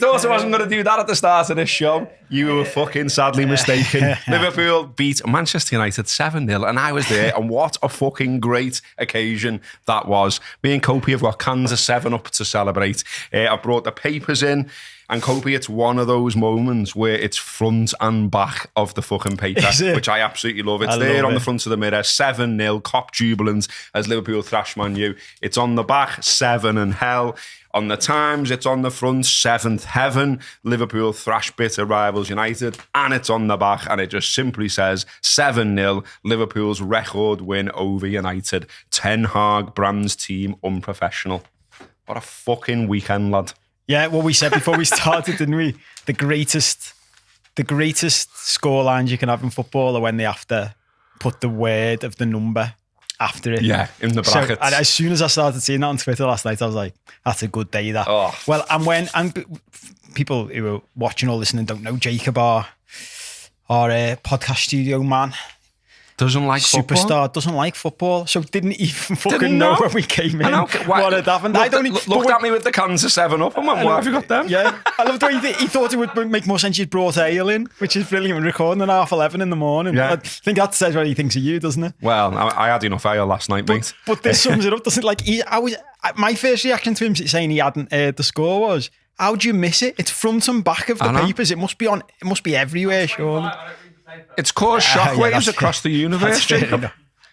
you thought I wasn't going to do that at the start of this show, you were fucking sadly mistaken. Liverpool beat Manchester United 7-0, and I was there, and what a fucking great occasion that was. Me and Cope have got cans of 7-Up to celebrate. I brought the papers in, and Cope, it's one of those moments where it's front and back of the fucking paper, which I absolutely love. It's there on the front of the mirror, 7-0, Kop jubilant as Liverpool thrash Man U. It's on the back, 7 and hell. On the Times, it's on the front, 7th heaven, Liverpool thrash bitter rivals United. And it's on the back, and it just simply says 7-0, Liverpool's record win over United. Ten Hag Brand's team unprofessional. What a fucking weekend, lad. Yeah, well, we said before we started, didn't we? The greatest scorelines you can have in football are when they have to put the word of the number after it. Yeah, in the brackets. So, and as soon as I started seeing that on Twitter last night, I was like, that's a good day, that. Oh. Well, and people who are watching or listening don't know, Jacob, our podcast studio man, doesn't like superstar, football. Doesn't like football, so didn't even fucking know when we came in what had happened. Looked at me with the cans of 7-Up and went, what have you got them? Yeah, I loved the way he thought it would make more sense you'd brought ale in, which is brilliant. We're recording at 11:30 in the morning. Yeah. I think that says what he thinks of you, doesn't it? Well, I had enough ale last night, mate. But this sums it up, doesn't it? My first reaction to him saying he hadn't heard the score was, how'd you miss it? It's front and back of the papers. It must be everywhere, surely. It's caused shockwaves across the universe, Jacob.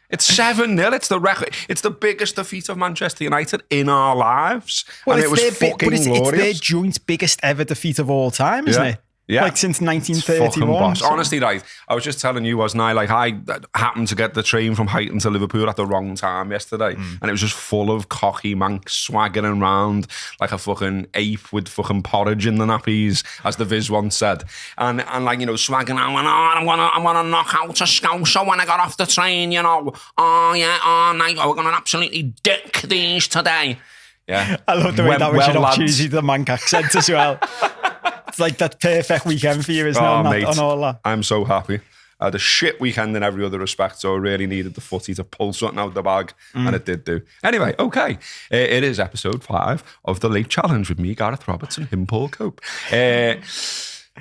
It's 7-0. It's the record. It's the biggest defeat of Manchester United in our lives. Well, and it was fucking glorious. It's their joint biggest ever defeat of all time, isn't it? Yeah. Like since 1931. Honestly, right, I was just telling you, wasn't I? Like, I happened to get the train from Huyton to Liverpool at the wrong time yesterday, and it was just full of cocky mancs swaggering around like a fucking ape with fucking porridge in the nappies, as the Viz once said. And like, you know, swaggering around, I'm gonna knock out a Scouser when I got off the train, you know. Oh, yeah, we're gonna absolutely dick these today. Yeah. I love the way that was an opportunity to the manc accent as well. It's like that perfect weekend for you, isn't it? On all that. I'm so happy. I had a shit weekend in every other respect, so I really needed the footy to pull something out of the bag, and it did do. Anyway, okay. It is episode 5 of The Late Challenge with me, Gareth Roberts, and him, Paul Cope.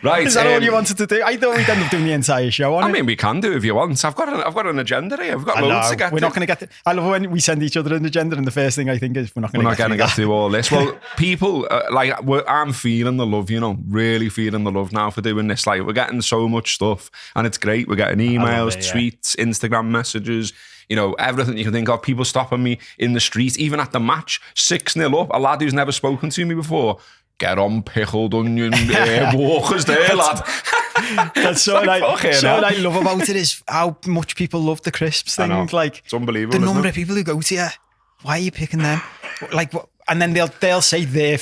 Right. Is that all you wanted to do? I thought we'd end up doing the entire show on it. I mean, we can do if you want. I've got an agenda here. I've got loads to get to. We're not going to get to... I love when we send each other an agenda and the first thing I think is we're not going to get through all this. Well, people, I'm feeling the love, you know, really feeling the love now for doing this. Like, we're getting so much stuff and it's great. We're getting emails, tweets, Instagram messages, you know, everything you can think of. People stopping me in the street, even at the match, 6-0 up. A lad who's never spoken to me before. Get on pickled onion walkers there, lad. That's what I love about it is how much people love the crisps thing. Like, it's unbelievable. The number of people who go to you, why are you picking them? Like, and then they'll say their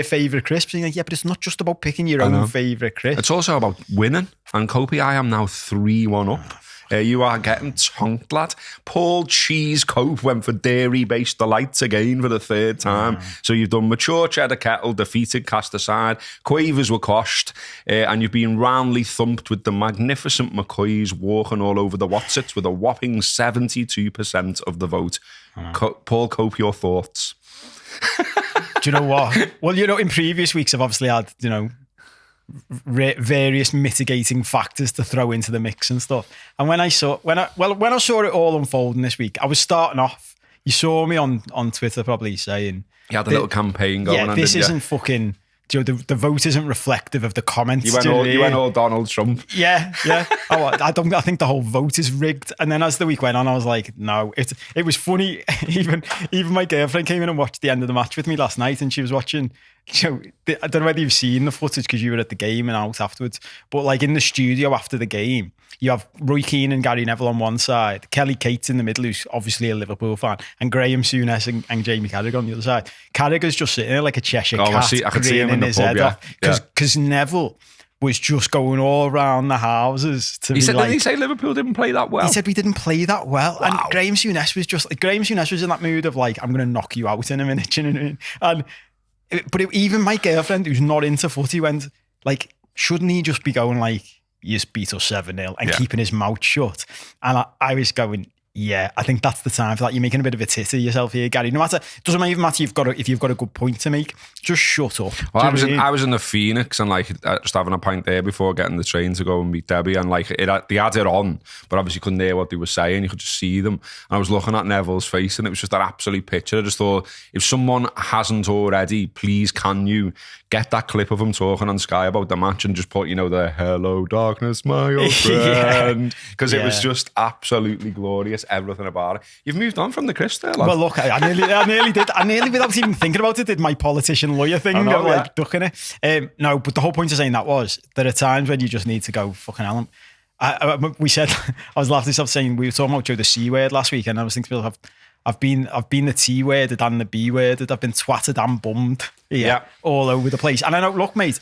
favourite crisps. And you're like, yeah, but it's not just about picking your own favourite crisp. It's also about winning. And Cope, I am now 3-1 up. You are getting tonked, lad. Paul Cheese Cope went for dairy-based delights again for the 3rd time. So you've done mature cheddar kettle, defeated, cast aside, quavers were quashed, and you've been roundly thumped with the magnificent McCoys walking all over the Watsits with a whopping 72% of the vote. Paul Cope, your thoughts? Do you know what? Well, you know, in previous weeks I've obviously had, you know, various mitigating factors to throw into the mix and stuff. And when I saw it all unfolding this week, I was starting off. You saw me on Twitter probably saying, you had a little campaign going on. Yeah, this isn't fucking. You know, the vote isn't reflective of the comments. You went all Donald Trump. Yeah. I think the whole vote is rigged. And then as the week went on, I was like, no. It was funny. Even my girlfriend came in and watched the end of the match with me last night, and she was watching. You know, I don't know whether you've seen the footage because you were at the game and out afterwards. But like in the studio after the game, you have Roy Keane and Gary Neville on one side, Kelly Cates in the middle, who's obviously a Liverpool fan, and Graham Souness and Jamie Carragher on the other side. Carragher's just sitting there like a Cheshire cat, I could see him in his head pub, off. Because Neville was just going all around the houses to did he say Liverpool didn't play that well? He said we didn't play that well. Wow. And Graham Souness was in that mood of like, I'm going to knock you out in a minute, you know what I mean? And even my girlfriend, who's not into footy, went like, shouldn't he just be going like, you beat us 7-0 and keeping his mouth shut? And I was going, Yeah, I think that's the time for that. You're making a bit of a tit of yourself here, Gary. It doesn't even matter if you've got a good point to make. Just shut up. Well, I was in the Phoenix and like just having a pint there before getting the train to go and meet Debbie, and like they had it on, but obviously you couldn't hear what they were saying. You could just see them, and I was looking at Neville's face, and it was just that absolute picture. I just thought, if someone hasn't already, please can you get that clip of him talking on Sky about the match and just put, the "Hello Darkness, my old friend," because it was just absolutely glorious. Everything about it. You've moved on from the Chris there, lad. Well, look, I nearly did. I nearly, without even thinking about it, did my politician lawyer thing, ducking it. No, but the whole point of saying that was there are times when you just need to go fucking hell. We said I was laughing at myself saying we were talking about the C word last week, and I was thinking to myself, I've been the T worded and the B worded. I've been twatted and bummed all over the place. And I know, look, mate,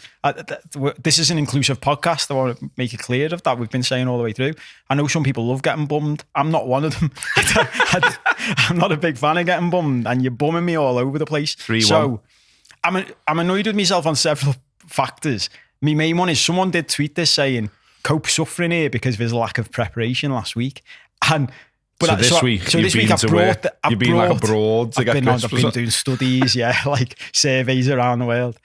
this is an inclusive podcast. I want to make it clear of that. We've been saying all the way through. I know some people love getting bummed. I'm not one of them. I'm not a big fan of getting bummed, and you're bumming me all over the place. 3-1. So I'm annoyed with myself on several factors. My main one is someone did tweet this saying Cope's suffering here because of his lack of preparation last week. But this week you've been like abroad to get crisps. I've been doing studies, like surveys around the world.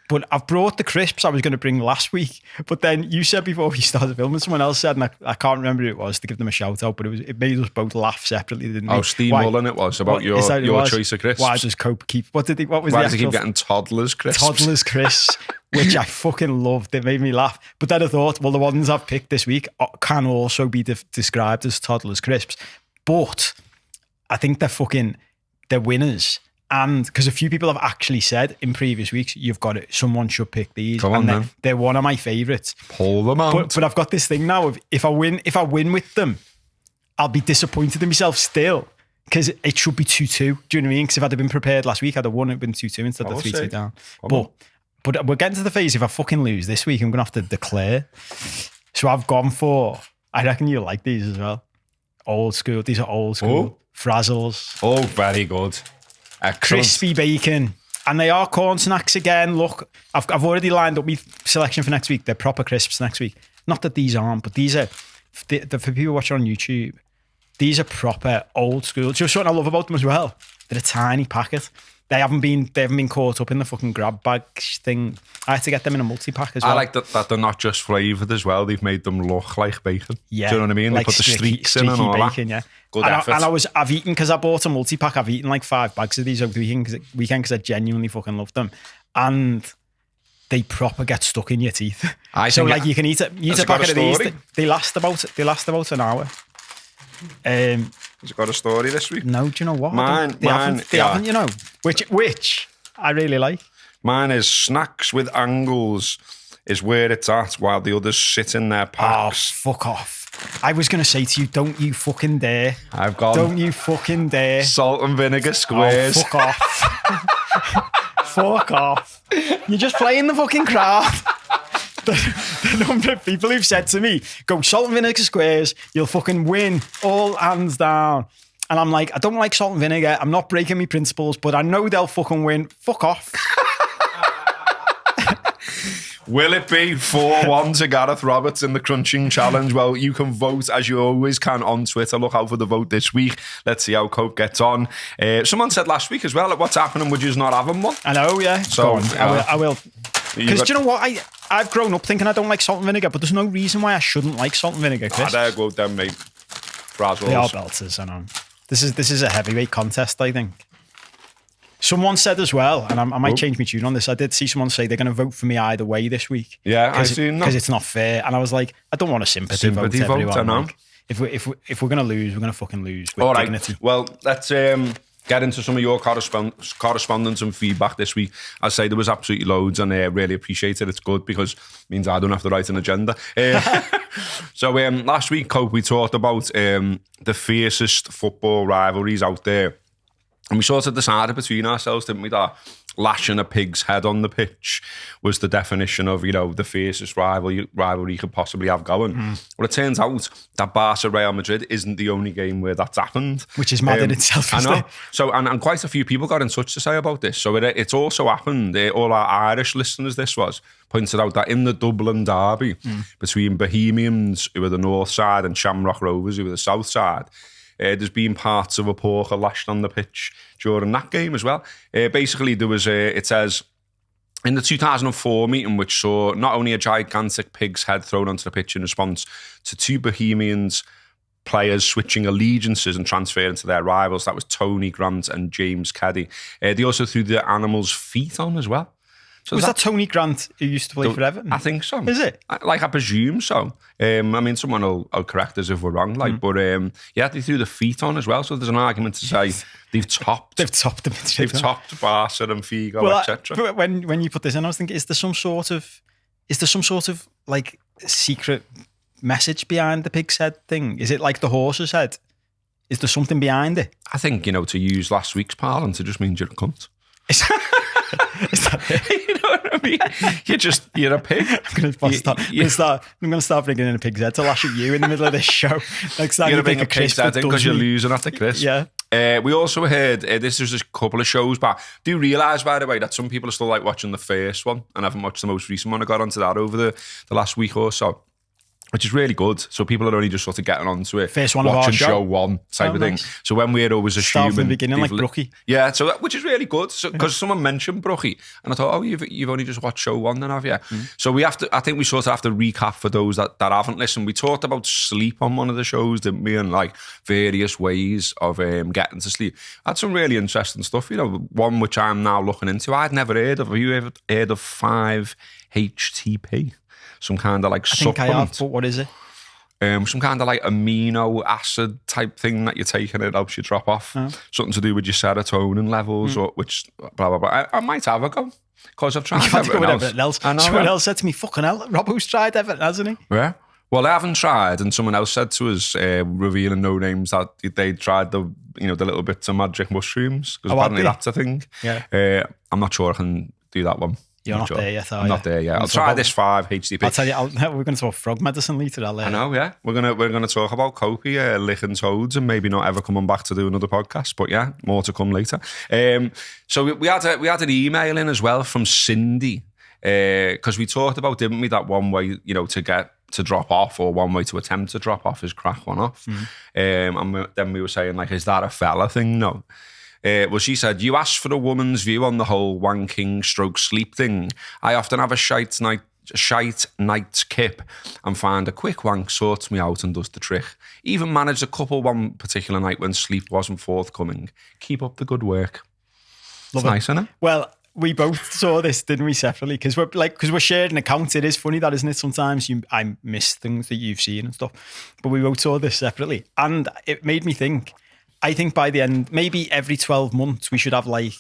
But I've brought the crisps I was going to bring last week. But then you said before we started filming, someone else said, and I can't remember who it was to give them a shout out, but it made us both laugh separately, didn't it? Oh, Steve Mullen it was about your choice of crisps. Why does Cope keep? Why does he keep getting toddlers crisps? Toddlers crisps, which I fucking loved. It made me laugh. But then I thought, well, the ones I've picked this week can also be described as toddlers crisps. But I think they're winners. And because a few people have actually said in previous weeks, you've got it, someone should pick these. Come on, then. They're one of my favourites. Pull them out. But I've got this thing now of if I win with them, I'll be disappointed in myself still. Because it should be 2-2. Do you know what I mean? Because if I'd have been prepared last week, I'd have won, it'd been 2-2 instead of 3-2 down. But we're getting to the phase, if I fucking lose this week, I'm going to have to declare. So I've gone for, I reckon you'll like these as well. Old school. These are old school. Frazzles. Oh, very good. Excellent. Crispy bacon. And they are corn snacks again. Look, I've already lined up my selection for next week. They're proper crisps next week. Not that these aren't, but these are, for people watching on YouTube, these are proper old school. Just something I love about them as well. They're a tiny packet. They haven't been caught up in the fucking grab bag thing. I had to get them in a multi-pack as well. I like that they're not just flavoured as well. They've made them look like bacon. Yeah. Do you know what I mean? Like they put the streaks in and all bacon, that. Yeah. Good effort. And I've eaten, because I bought a multi-pack, I've eaten like 5 bags of these over the weekend because I genuinely fucking love them. And they proper get stuck in your teeth. You can eat a packet of these. They last about an hour. Has it got a story this week? No, do you know what? They haven't, which I really like. Mine is snacks with angles is where it's at while the others sit in their packs. Oh, fuck off. I was going to say to you, don't you fucking dare. I've gone. Don't you fucking dare. Salt and vinegar squares. Oh, fuck off. Fuck off. You're just playing the fucking crowd. The number of people who've said to me, go salt and vinegar squares, you'll fucking win, all hands down. And I'm like, I don't like salt and vinegar. I'm not breaking my principles, but I know they'll fucking win. Fuck off. Will it be 4-1 to Gareth Roberts in the Crunchin challenge? Well, you can vote as you always can on Twitter. Look out for the vote this week. Let's see how Cope gets on. Someone said last week as well, what's happening? Would you not have him one? I know, yeah. So I will. Because do you know what? I've grown up thinking I don't like salt and vinegar, but there's no reason why I shouldn't like salt and vinegar, Chris. There go them, mate. Frazzles. They are belters, I know. This is a heavyweight contest, I think. Someone said as well, and I might change my tune on this, I did see someone say they're going to vote for me either way this week. Yeah, I've seen that. Because it's not fair. And I was like, I don't want a sympathy vote to everyone. I know. Like, if we're going to lose, we're going to fucking lose with all dignity. Right. Well, let's get into some of your correspondence and feedback this week. I say there was absolutely loads, and I really appreciate it. It's good because it means I don't have to write an agenda. So last week, Cope, we talked about the fiercest football rivalries out there. And we sort of decided between ourselves, didn't we, that lashing a pig's head on the pitch was the definition of, the fiercest rivalry you could possibly have going. Well, it turns out that Barca Real Madrid isn't the only game where that's happened. Which is mad in itself, isn't it? So, and quite a few people got in touch to say about this. So it's also happened, all our Irish listeners, pointed out that in the Dublin derby between Bohemians, who were the north side, and Shamrock Rovers, who were the south side, There's been parts of a porker lashed on the pitch during that game as well. Basically, there was it says, in the 2004 meeting, which saw not only a gigantic pig's head thrown onto the pitch in response to two Bohemians players switching allegiances and transferring to their rivals, that was Tony Grant and James Keddy. They also threw the animal's feet on as well. So was that Tony Grant who used to play for Everton? I think so. Is it? I presume so. I mean, someone will correct us if we're wrong. But they threw the feet on as well. So there's an argument to say they've topped them. They've topped Barca and Figo, etc. When you put this in, I was thinking, is there some sort of like secret message behind the pig's head thing? Is it like the horse's head? Is there something behind it? I think, to use last week's parlance, it just means you're a cunt. Is that it? You know what I mean? You're a pig. I'm going to start bringing in a pig's head to lash at you in the middle of this show. Like, you're going to bring a pig's head in because you're losing at the Chris. Yeah. We also heard, this was a couple of shows back. Do you realise, by the way, that some people are still like watching the first one and haven't watched the most recent one? I got onto that over the last week or so, which is really good. So people are only just sort of getting onto it. First one watching of our show one type of thing. Nice. So when we're always assuming... Start from the beginning, like Brookie. Yeah, so which is really good. Because someone mentioned Brookie, and I thought, you've only just watched show one then, have you? So I think we sort of have to recap for those that haven't listened. We talked about sleep on one of the shows, didn't we? And like various ways of getting to sleep. I had some really interesting stuff, one which I'm now looking into. I'd never heard of. Have you ever heard of 5-HTP? Some kind of like supplement. I think I have, but what is it? Some kind of like amino acid type thing that you're taking, it helps you drop off. Oh. Something to do with your serotonin levels, or which blah blah blah. I might have a go because I've tried everything else. I know, someone else said to me, "Fucking hell, Robbo's tried everything, hasn't he?" Yeah. Well, I haven't tried, and someone else said to us, revealing no names, that they tried the little bits of magic mushrooms, because apparently that's a thing. Yeah. I'm not sure I can do that one. You're not there yet, are you? I'm not there yet. I'll try this 5-HTP. I'll tell you, we're going to talk frog medicine later. I know, yeah. We're gonna talk about Cope, licking toads, and maybe not ever coming back to do another podcast. But yeah, more to come later. So we had an email in as well from Cindy, because we talked about, didn't we, that one way to get to drop off, or one way to attempt to drop off is crack one off. And then we were saying, like, is that a fella thing? No. Well, she said, you asked for a woman's view on the whole wanking / sleep thing. I often have a shite night kip and find a quick wank sorts me out and does the trick. Even managed a couple one particular night when sleep wasn't forthcoming. Keep up the good work. It's nice, isn't it? Well, we both saw this, didn't we, separately? Because we're sharing accounts. It is funny that, isn't it? Sometimes I miss things that you've seen and stuff. But we both saw this separately. And it made me think, I think by the end, maybe every 12 months, we should have like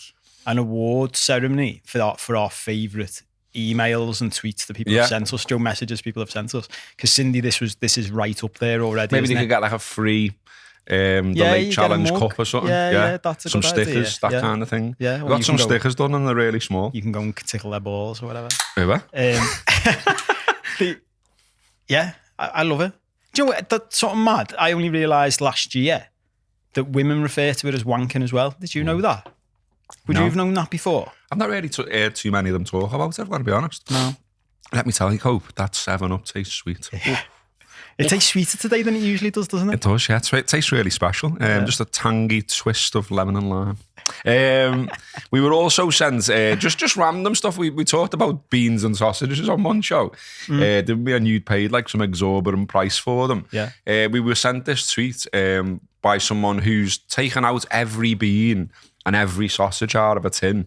an award ceremony for our favourite emails and tweets that people have sent us, messages people have sent us. Because Cindy, this is right up there already. Maybe they could get like a free the late challenge cup or something. Yeah, that's a some good stickers, idea. that kind of thing. Yeah, I've got some stickers done and they're really small. You can go and tickle their balls or whatever. I love it. Do you know what? That's something mad. I only realised last year that women refer to it as wanking as well. Did you know that? Would you have known that before? I've not really heard too many of them talk about it, I've got to be honest. No. Let me tell you, Cope, that 7-Up tastes sweet. It tastes sweeter today than it usually does, doesn't it? It does, yeah. It tastes really special. Just a tangy twist of lemon and lime. We were also sent just random stuff. We talked about beans and sausages on one show. Didn't we? And you'd paid like some exorbitant price for them. Yeah. We were sent this tweet by someone who's taken out every bean and every sausage out of a tin.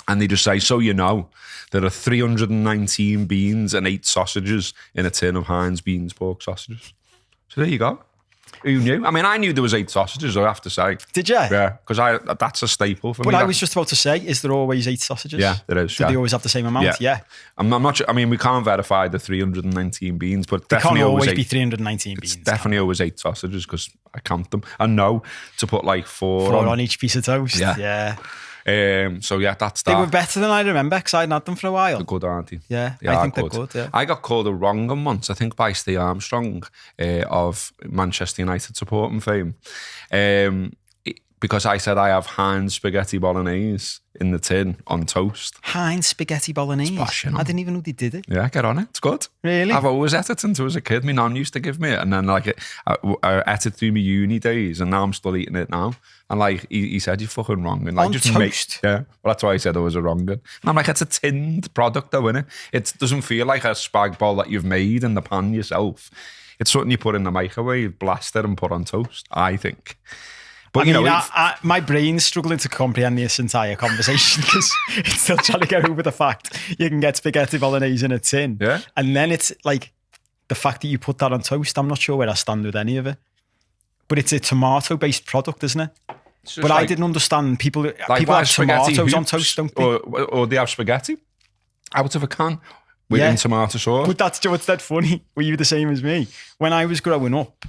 And they just say, so there are 319 beans and 8 sausages in a tin of Heinz beans pork sausages. So there you go. Who knew? I mean, I knew there was 8 sausages, I have to say. Did you? Yeah, because that's a staple for me. But I was just about to say, is there always 8 sausages? Yeah, there is. Do they always have the same amount? Yeah. I'm not sure. I mean, we can't verify the 319 beans, but there definitely can't always be 319 beans. It's definitely always 8 sausages because I count them. I know to put like 4 on each piece of toast. Yeah. So yeah, that's that. They were better than I remember because I hadn't had them for a while. They're good, aren't they? Yeah, I think they're good. Yeah. I got called a wrong one once, I think by Steve Armstrong of Manchester United supporting fame. because I said I have Heinz spaghetti bolognese in the tin on toast. Heinz spaghetti bolognese. Posh, you know. I didn't even know they did it. Yeah, get on it. It's good. Really? I've always ate it since I was a kid. My nan used to give me it, and then I ate it through my uni days, and now I'm still eating it now. And like he said, you're fucking wrong. And like on just toast? Yeah. Well, that's why I said I was a wrong. And I'm like, it's a tinned product though, innit? It doesn't feel like a spag bol that you've made in the pan yourself. It's something you put in the microwave, blast it, and put on toast, I think. But my brain's struggling to comprehend this entire conversation because it's still trying to get over the fact you can get spaghetti bolognese in a tin. Yeah. And then it's like the fact that you put that on toast, I'm not sure where I stand with any of it. But it's a tomato-based product, isn't it? But I didn't understand people have tomatoes on toast, don't they? Or they have spaghetti out of a can with tomato sauce. But that's what's that funny. Were you the same as me? When I was growing up,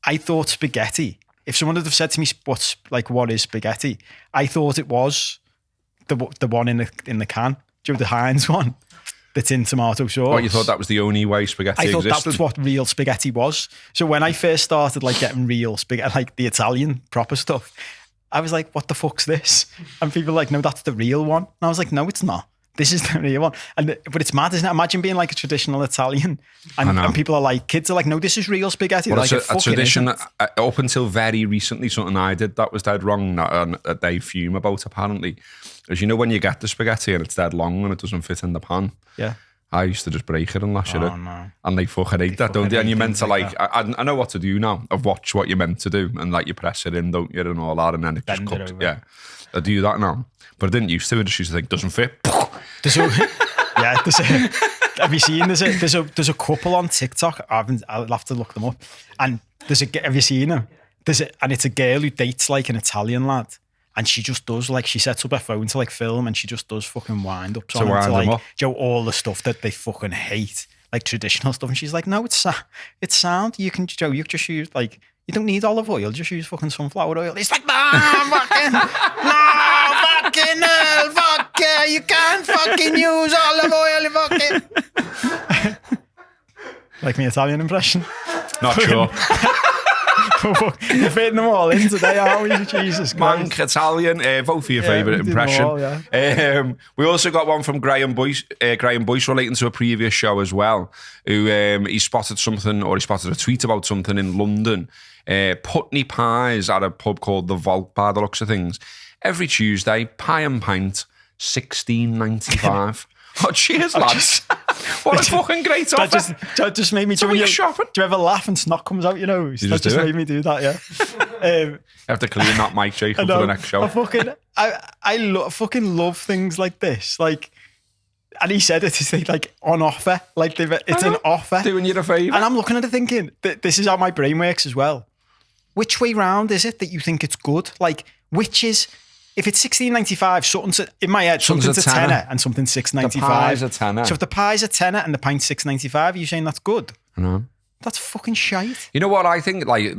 I thought spaghetti. If someone had have said to me, what is spaghetti? I thought it was the one in the can. Do you know the Heinz one that's in tomato sauce? Oh, you thought that was the only way spaghetti existed? I thought that's what real spaghetti was. So when I first started like getting real spaghetti, like the Italian proper stuff, I was like, what the fuck's this? And people were like, no, that's the real one. And I was like, no, it's not. This is the real one. But it's mad, isn't it? Imagine being like a traditional Italian and people are like, kids are like, no, this is real spaghetti. Well, like, it's a tradition up until very recently, something I did that was dead wrong that they fume about apparently. As you know, when you get the spaghetti and it's dead long and it doesn't fit in the pan. Yeah. I used to just break it and lash it in. No. And they fucking hate that, don't they? And you're meant to like I know what to do now. I've watched what you're meant to do and like you press it in, don't you, and all that, and then it just cooks. Yeah. I do that now. But I didn't used to. I just used to think, doesn't fit. Have you seen there's a couple on TikTok? I'll have to look them up. And have you seen them? And it's a girl who dates like an Italian lad. And she just does like, she sets up her phone to like film and she just does fucking wind ups on to like, all the stuff that they fucking hate, like traditional stuff. And she's like, no, it's sound. You can just use like, you don't need olive oil, just use fucking sunflower oil. It's like, no, fucking hell, fuck yeah, you can't fucking use olive oil, you fucking. Like my Italian impression? Not sure. You're fitting them all in today, aren't we? Jesus Christ. Mank Italian, vote for your favourite impression. All, we also got one from Graham Boyce relating to a previous show as well, who he spotted a tweet about something in London. Putney pies at a pub called The Vault by the looks of things. Every Tuesday, pie and pint, $16.95. Oh, cheers, lads. What a fucking great offer. That just made me do you ever laugh and snot comes out your nose? That just made me do that, yeah. You have to clean that mic, Jacob, for the next show. I fucking love things like this. Like, and he said it's like on offer. Like it's an offer. Doing you a favour. And I'm looking at it thinking, this is how my brain works as well. Which way round is it that you think it's good? Like, which is... If it's $16.95, in my head, something's a tenner and something's $6.95. The pie's a tenner. So if the pie's a tenner and the pint's $6.95, are you saying that's good? No. That's fucking shite. You know what I think? Like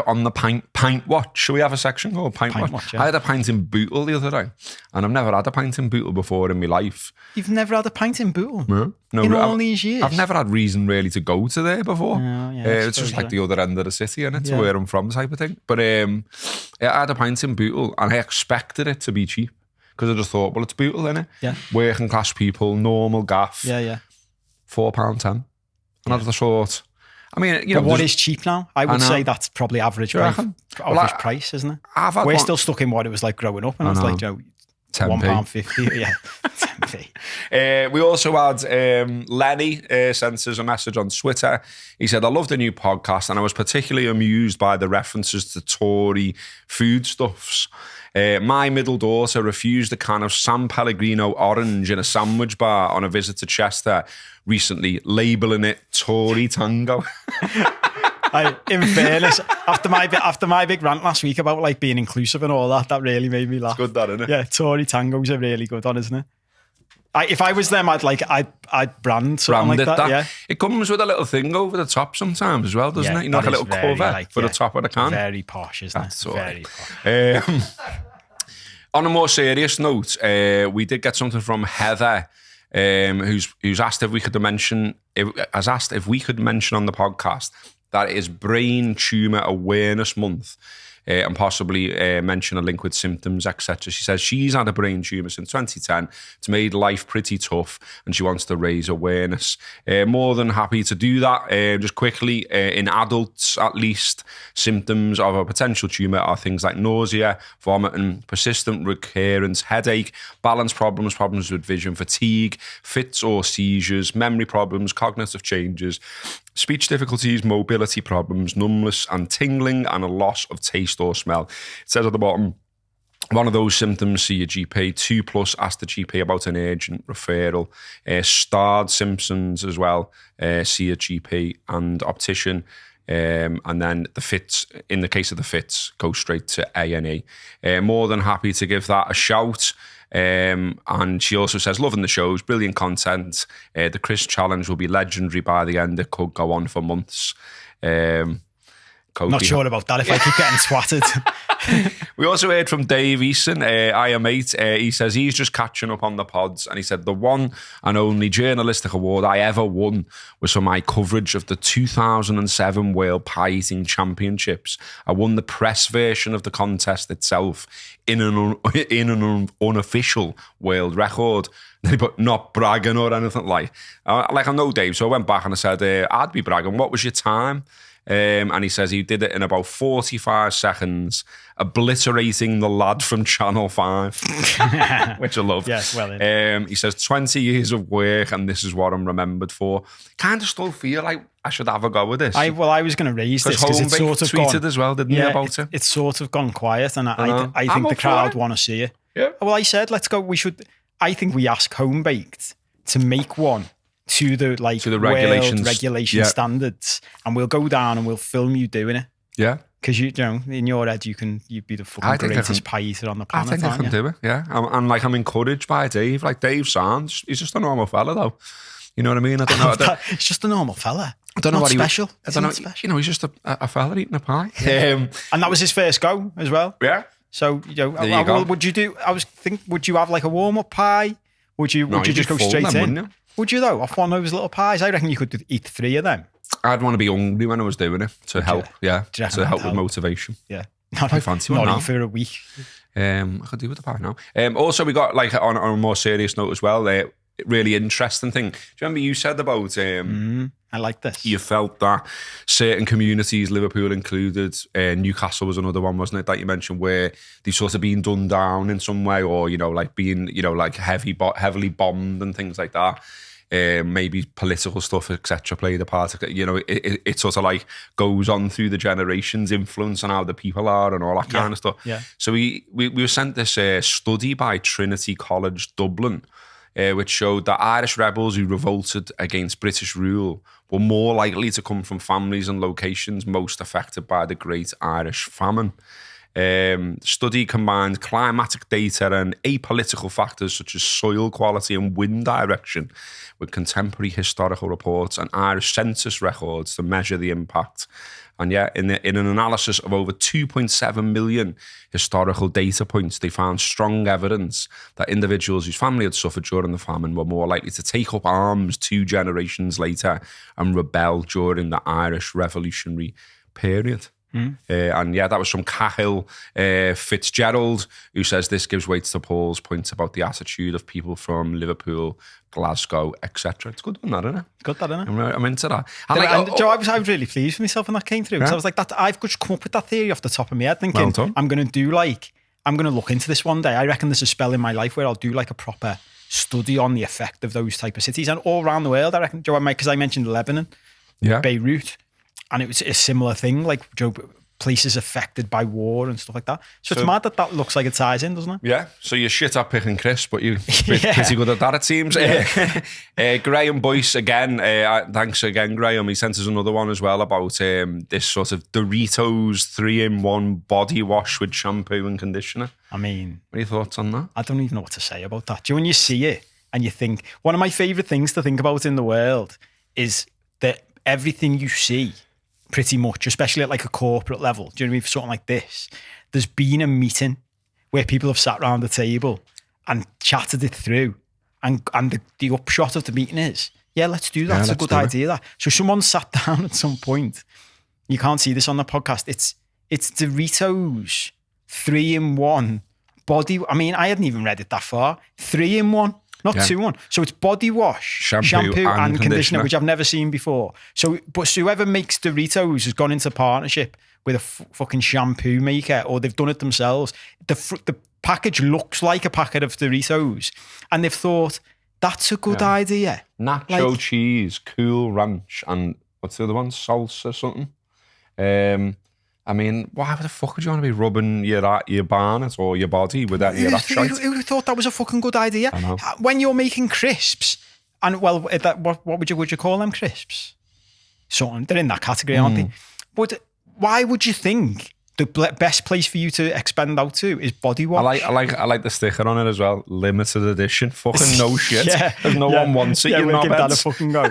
on the pint watch. Should we have a section called pint watch? Yeah. I had a pint in Bootle the other day, and I've never had a pint in Bootle before in my life. You've never had a pint in Bootle? No. In all these years? I've never had reason really to go to there before. It's just like so. the other end of the city, innit? To where I'm from type of thing. But I had a pint in Bootle, and I expected it to be cheap because I just thought, well, it's Bootle, innit? Yeah. Working class people, normal gaff. Yeah. £4.10. And I just thought... I mean, you know, but what is cheap now? I would say that's probably average price, isn't it? We're still stuck in what it was like growing up, and it's like, £1.50. Yeah, 10p. We also had Lenny sent us a message on Twitter. He said, I love the new podcast, and I was particularly amused by the references to Tory foodstuffs. My middle daughter refused a can of San Pellegrino orange in a sandwich bar on a visit to Chester recently, labelling it Tory Tango. In fairness, after my big rant last week about like being inclusive and all that really made me laugh. It's good, that, isn't it? Yeah, Tory Tango's a really good one, isn't it? If I was them, I'd brand something like that. Yeah, it comes with a little thing over the top sometimes as well, doesn't it? You know, like a little cover for the top of the can. Very posh, isn't it? Very posh. On a more serious note, we did get something from Heather, who's asked if we could mention on the podcast that it is Brain Tumour Awareness Month. and possibly mention a link with symptoms, etc. She says she's had a brain tumour since 2010. It's made life pretty tough, and she wants to raise awareness. More than happy to do that. Just quickly, in adults at least, symptoms of a potential tumour are things like nausea, vomiting, persistent recurrence, headache, balance problems, problems with vision, fatigue, fits or seizures, memory problems, cognitive changes, speech difficulties, mobility problems, numbness and tingling, and a loss of taste or smell. It says at the bottom, one of those symptoms, see your GP. 2+, ask the GP about an urgent referral. Starred symptoms as well, see a GP and optician. And then the fits, in the case of the fits, go straight to A&E. More than happy to give that a shout. And she also says, loving the shows, brilliant content. The Chris Challenge will be legendary by the end. It could go on for months. Not sure about that if I keep getting swatted. We also heard from Dave Eason, our mate. He says he's just catching up on the pods, and he said the one and only journalistic award I ever won was for my coverage of the 2007 World Pie Eating Championships. I won the press version of the contest itself in an unofficial world record. But not bragging or anything like. I know Dave, so I went back and I said, I'd be bragging. What was your time? And he says he did it in about 45 seconds, obliterating the lad from Channel 5, which I love. Yes, well. He says 20 years of work, and this is what I'm remembered for. Kind of still feel like I should have a go with this. I was going to raise this because it's sort of tweeted gone, as well, didn't he, about it? It's sort of gone quiet, and I think the crowd want to see it. Yeah. Well, I said, let's go. I think we ask Home Baked to make one to the regulation standards, and we'll go down and we'll film you doing it. Yeah, because you know in your head you'd be the fucking greatest pie eater on the planet. I think I can do it. Yeah, and like I'm encouraged by Dave. Like Dave sounds, he's just a normal fella though. You know what I mean? I don't know. It's just a normal fella. I don't know what special. I don't know. You know, he's just a fella eating a pie. And that was his first go as well. Yeah. So would you do? Would you have like a warm up pie? Would you just go straight in? Would you though? Off one of those little pies? I reckon you could eat 3 of them. I'd want to be hungry when I was doing it to help. Yeah, to help with motivation. Yeah, I fancy one now. For a week. I could do with the pie now. Also, we got like on a more serious note as well. Really interesting thing. Do you remember you said about? I like this. You felt that certain communities, Liverpool included, Newcastle was another one, wasn't it? That you mentioned where they've sort of been done down in some way, or like being like heavily bombed and things like that. Maybe political stuff, etc., played a part. It sort of like goes on through the generations, influence on how the people are and all that kind of stuff. Yeah. So we were sent this study by Trinity College Dublin, which showed that Irish rebels who revolted against British rule were more likely to come from families and locations most affected by the Great Irish Famine. Study combined climatic data and apolitical factors such as soil quality and wind direction with contemporary historical reports and Irish census records to measure the impact. And yeah, in an analysis of over 2.7 million historical data points, they found strong evidence that individuals whose family had suffered during the famine were more likely to take up arms 2 generations later and rebel during the Irish Revolutionary period. And yeah, that was from Cahill Fitzgerald, who says this gives weight to Paul's point about the attitude of people from Liverpool, Glasgow, etc. It's good one, that, isn't it? Good, that, isn't it? I'm into that. Joe, I was really pleased with myself when that came through. Because I was like, I've just come up with that theory off the top of my head, thinking I'm going to look into this one day. I reckon there's a spell in my life where I'll do like a proper study on the effect of those type of cities, and all around the world. I reckon, Joe, because I mentioned Lebanon, Beirut. And it was a similar thing, like places affected by war and stuff like that. So it's mad that looks like it ties in, doesn't it? Yeah. So you're shit at picking Chris, but you're pretty good at that, it seems. Yeah. Graham Boyce again. Thanks again, Graham. He sent us another one as well about this sort of Doritos 3-in-1 body wash with shampoo and conditioner. I mean, what are your thoughts on that? I don't even know what to say about that. Do you know when you see it and you think, one of my favourite things to think about in the world is that everything you see, pretty much, especially at like a corporate level, do you know what I mean, for something like this, there's been a meeting where people have sat around the table and chatted it through, and the upshot of the meeting is, let's do that. It's a good idea, that. So someone sat down at some point, you can't see this on the podcast, It's Doritos 3-in-1 body. I mean, I hadn't even read it that far. 3-in-1, not 2-in-1. So it's body wash, shampoo and conditioner, which I've never seen before. So whoever makes Doritos has gone into partnership with a fucking shampoo maker, or they've done it themselves. The package looks like a packet of Doritos, and they've thought, that's a good idea. Nacho cheese, Cool Ranch, and what's the other one? Salsa something. I mean, why the fuck would you want to be rubbing your barnet or your body with that? Who thought that was a fucking good idea? I know. When you're making crisps, and what would you call them, crisps? Something. They're in that category, aren't they? But why would you think the best place for you to expend out to is body wash? I like the sticker on it as well. Limited edition. Fucking no shit. There's no one wants it. Yeah, you we'll know give that a fucking go.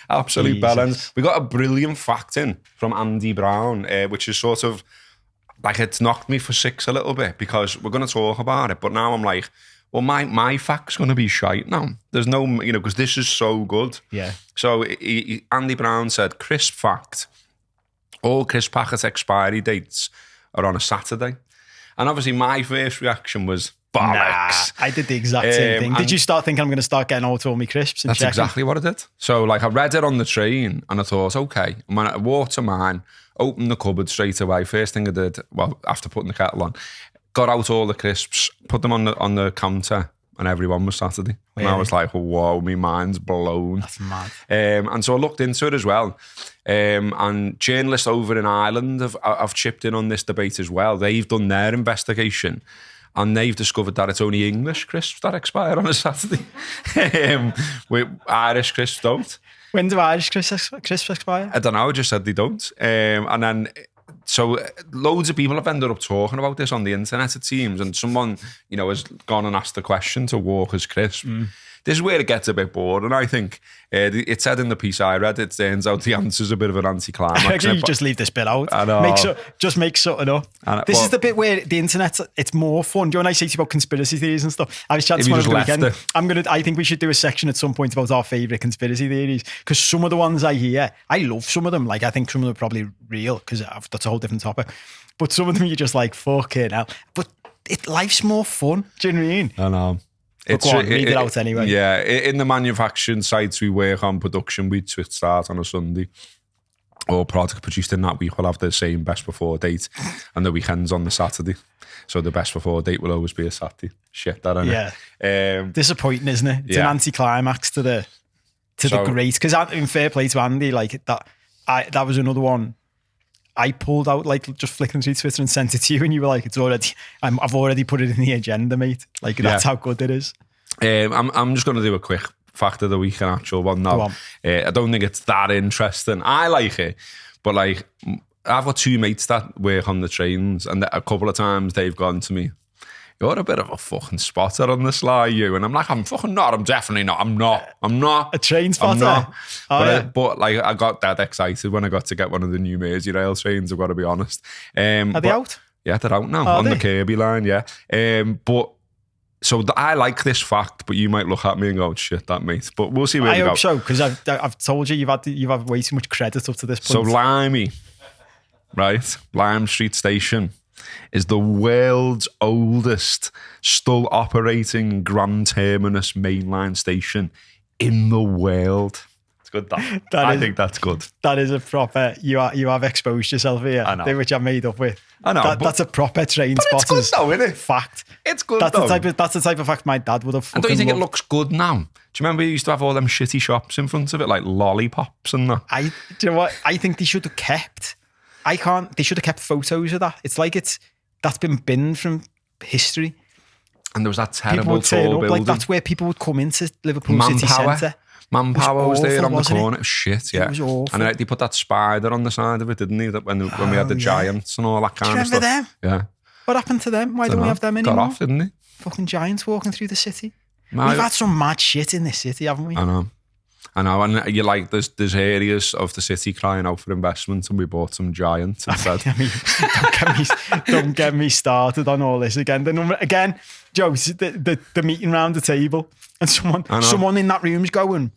Absolute balance. We got a brilliant fact in from Andy Brown, which is sort of like, it's knocked me for six a little bit, because we're going to talk about it. But now I'm like, well, my fact's going to be shite now. There's no, because this is so good. Yeah. So Andy Brown said, crisp fact, all crisp packet expiry dates are on a Saturday. And obviously my first reaction was, bollocks. Nah, I did the exact same thing. Did you start thinking I'm going to start getting all-me crisps? And that's exactly what I did. So like I read it on the train and I thought, okay. And when I walked to mine, opened the cupboard straight away. First thing I did, well, after putting the kettle on, got out all the crisps, put them on the counter, and everyone was Saturday. Really? And I was like, whoa, my mind's blown. That's mad. And so I looked into it as well. And journalists over in Ireland have chipped in on this debate as well. They've done their investigation. And they've discovered that it's only English crisps that expire on a Saturday. With Irish crisps don't. When do Irish crisps expire? I don't know, I just said they don't. And then, so loads of people have ended up talking about this on the internet, it seems. And someone, has gone and asked the question to Walker's Crisp. This is where it gets a bit boring, I think. It said in the piece I read, it turns out the answer's a bit of an anticlimax. Actually, you just leave this bit out. I know. Just make something up. This is the bit where the internet, it's more fun. Do you know when I say to you about conspiracy theories and stuff? I was chatting to one over the weekend. I think we should do a section at some point about our favourite conspiracy theories, because some of the ones I hear, I love some of them. Like, I think some of them are probably real, because that's a whole different topic. But some of them you're just like, fucking hell. But life's more fun. Do you know what I mean? I know. Read it out anyway. Yeah, in the manufacturing sites we work on, production weeks which start on a Sunday, or product produced in that week will have the same best before date, and the weekend's on the Saturday. So the best before date will always be a Saturday. Shit, that innit? Yeah. Disappointing, isn't it? It's an anticlimax to the great. Because in fair play to Andy, like that was another one. I pulled out, like, just flicking through Twitter and sent it to you, and you were like, I've already put it in the agenda, mate. Like, that's how good it is. I'm just going to do a quick fact of the week, an actual one now. I don't think it's that interesting. I like it, but like, I've got two mates that work on the trains, and a couple of times they've gone to me, you're a bit of a fucking spotter on the sly, you. And I'm like, I'm fucking not. I'm definitely not. I'm not. A train spotter? But like, I got that excited when I got to get one of the new Merseyrail trains, I've got to be honest. Are they out? Yeah, they're out now on the Kirby line, yeah. But so I like this fact, but you might look at me and go, shit, that mate. But we'll see where we go. I hope so, because I've told you you've had way too much credit up to this point. So Limey, right? Lime Street Station is the world's oldest still operating Grand Terminus mainline station in the world. It's good, that. I think that's good. That is a proper, you have exposed yourself here. I know. Which I made up with. I know. That's a proper train spotters. It's good though, isn't it? Fact. It's good that's though. That's the type of fact my dad would have fucking And don't you think loved. it looks good now? Do you remember you used to have all them shitty shops in front of it, like lollipops and that? Do you know what? I think they should have kept... They should have kept photos of that. It's like that's been binned from history. And there was that terrible tall building. Like, that's where people would come into Liverpool City Centre. Manpower was there on the corner. It? It was shit, yeah. It was awful. And they put that spider on the side of it, didn't they? When we had the giants and all that kind of stuff. Do you remember them? Yeah. What happened to them? Why don't we have them anymore? Got off, didn't they? Fucking giants walking through the city. We've had some mad shit in this city, haven't we? I know. And you're like, there's areas of the city crying out for investment, and we bought some giants instead. I mean, don't get me started on all this again. Again, Joe, the meeting round the table, and someone in that room's going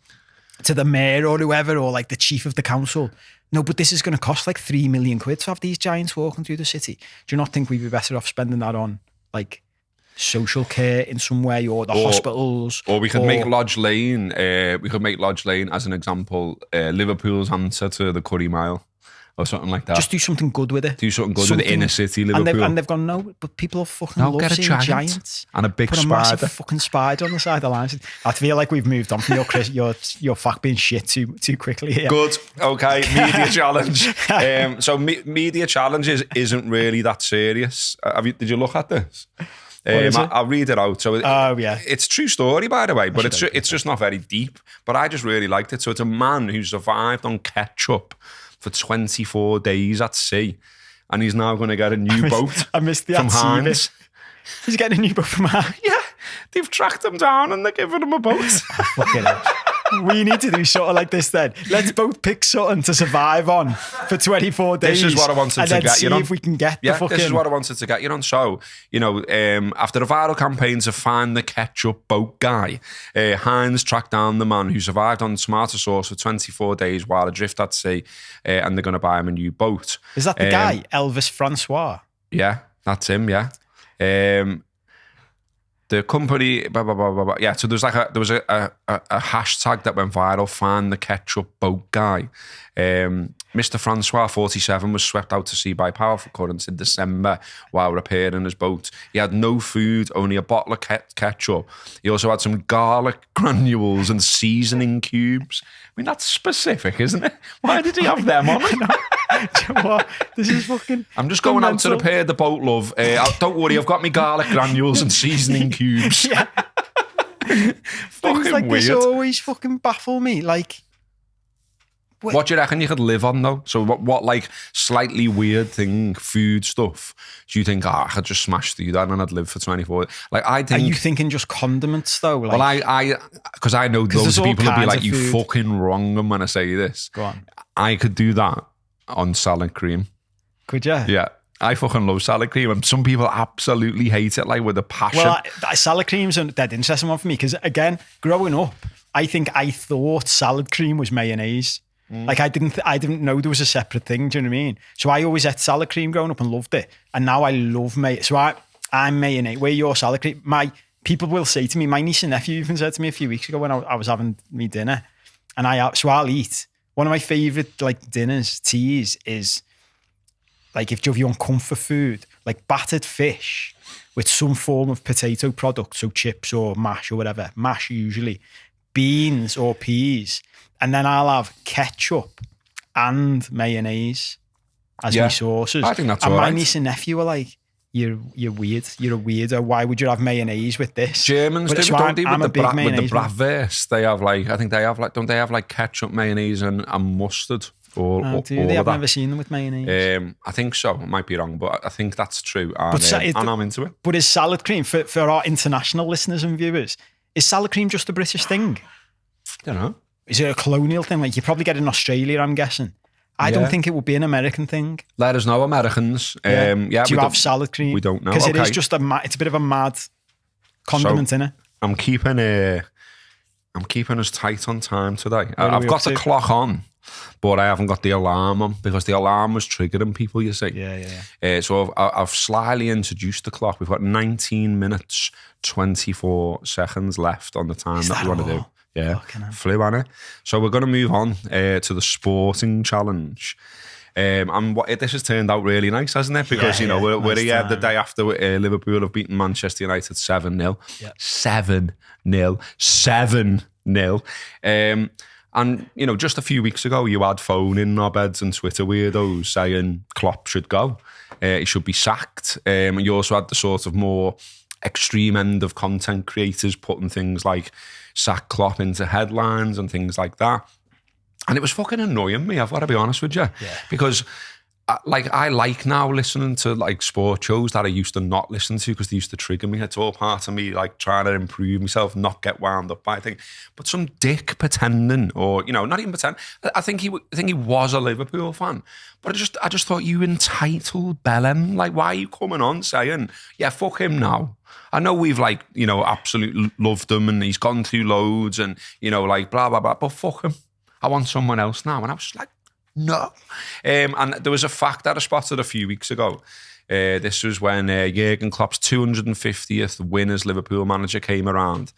to the mayor or whoever, or like the chief of the council. No, but this is going to cost like 3 million quid to have these giants walking through the city. Do you not think we'd be better off spending that on like social care in some way, or the hospitals? Or we could make Lodge Lane. We could make Lodge Lane as an example. Liverpool's answer to the Curry Mile, or something like that. Just do something good with it. Do something good with the inner city Liverpool. And they've gone, no, but people fucking love get a seeing giants. And a big Put a spider. massive fucking spider on the side of the lines. I feel like we've moved on from your fact being shit too quickly here. Good. Okay. Media challenge. So media challenges isn't really that serious. Did you look at this? I'll read it out. So it's a true story, by the way, but it's just not very deep. But I just really liked it. So it's a man who survived on ketchup for 24 days at sea, and he's now going to get a new boat. I missed the from Heinz. He's getting a new boat from Heinz. Yeah, they've tracked him down and they're giving him a boat. Fucking hell. We need to do something like this then. Let's both pick something to survive on for 24 days. This is what I wanted to get you on. And see if we can get the fucking... This is what I wanted to get you on. So, after a viral campaign to find the ketchup boat guy, Heinz tracked down the man who survived on tomato sauce for 24 days while adrift at sea, and they're going to buy him a new boat. Is that the guy, Elvis Francois? Yeah, that's him, yeah. The company, blah, blah, blah, blah, blah. Yeah, so there was a hashtag that went viral, find the ketchup boat guy. Mr. Francois, 47, was swept out to sea by powerful currents in December while repairing his boat. He had no food, only a bottle of ketchup. He also had some garlic granules and seasoning cubes. I mean, that's specific, isn't it? Why did he have them on? What? This is fucking... I'm just going out to repair the boat, love. Don't worry, I've got me garlic granules and seasoning cubes. Yeah. Things like weird. This always fucking baffle me. Like... What do you reckon you could live on, though? So what like slightly weird food stuff, do you think, I could just smash through that and I'd live for 24? Like, I think... Are you thinking just condiments, though? Like, well, because I know loads of people would be like, you fucking wrong them when I say this. Go on. I could do that on salad cream. Could you? Yeah. I fucking love salad cream, and some people absolutely hate it, like with a passion. Well, salad cream's a dead interesting one for me, because, again, growing up, I thought salad cream was mayonnaise. Like I didn't know there was a separate thing. Do you know what I mean? So I always ate salad cream growing up and loved it, and now I love mayonnaise. So I'm mayonnaise. Where your salad cream? People will say to me, my niece and nephew even said to me a few weeks ago when I was having me dinner, and I'll eat. One of my favourite like dinners, teas, is like if you want comfort food, like battered fish with some form of potato product, so chips or mash or whatever, mash usually, beans or peas. And then I'll have ketchup and mayonnaise as my sauces. I think that's all right. And my right. niece and nephew were like, you're weird. You're a weirdo. Why would you have mayonnaise with this? Germans do, don't they? With the bratwurst, they have like, I think they have like, don't they have like ketchup, mayonnaise and mustard? Do they? I've never seen them with mayonnaise. I think so. I might be wrong, but I think that's true. And I'm into it. But is salad cream, for our international listeners and viewers, is salad cream just a British thing? I don't know. Is it a colonial thing? Like you probably get it in Australia, I'm guessing. I don't think it would be an American thing. Let us know, Americans. Do you have salad cream? We don't know. Because it is just it's a bit of a mad condiment, innit? I'm keeping us tight on time today. I've got the clock on, but I haven't got the alarm on because the alarm was triggering people, you see. Yeah. So I've slyly introduced the clock. We've got 19 minutes, 24 seconds left on the time that we want to do. Yeah, flew on it. So we're going to move on to the sporting challenge. And this has turned out really nice, hasn't it? Because, we're here the day after Liverpool have beaten Manchester United 7-0. Yeah. 7-0. 7-0. And, just a few weeks ago, you had phone-in knobheads and Twitter weirdos saying Klopp should go. He should be sacked. And you also had the sort of more extreme end of content creators putting things like sack Klopp into headlines and things like that. And it was fucking annoying me, I've got to be honest with you. Yeah. Because I like now listening to like sport shows that I used to not listen to because they used to trigger me. It's all part of me like trying to improve myself, not get wound up by things. But some dick pretending, or not even pretend. I think he was a Liverpool fan, but I just thought, you entitled bellend. Like, why are you coming on saying, yeah, fuck him now? I know we've absolutely loved him and he's gone through loads and like blah blah blah, but fuck him. I want someone else now. And I was just like, No. And there was a fact that I spotted a few weeks ago. This was when Jürgen Klopp's 250th win as Liverpool manager came around.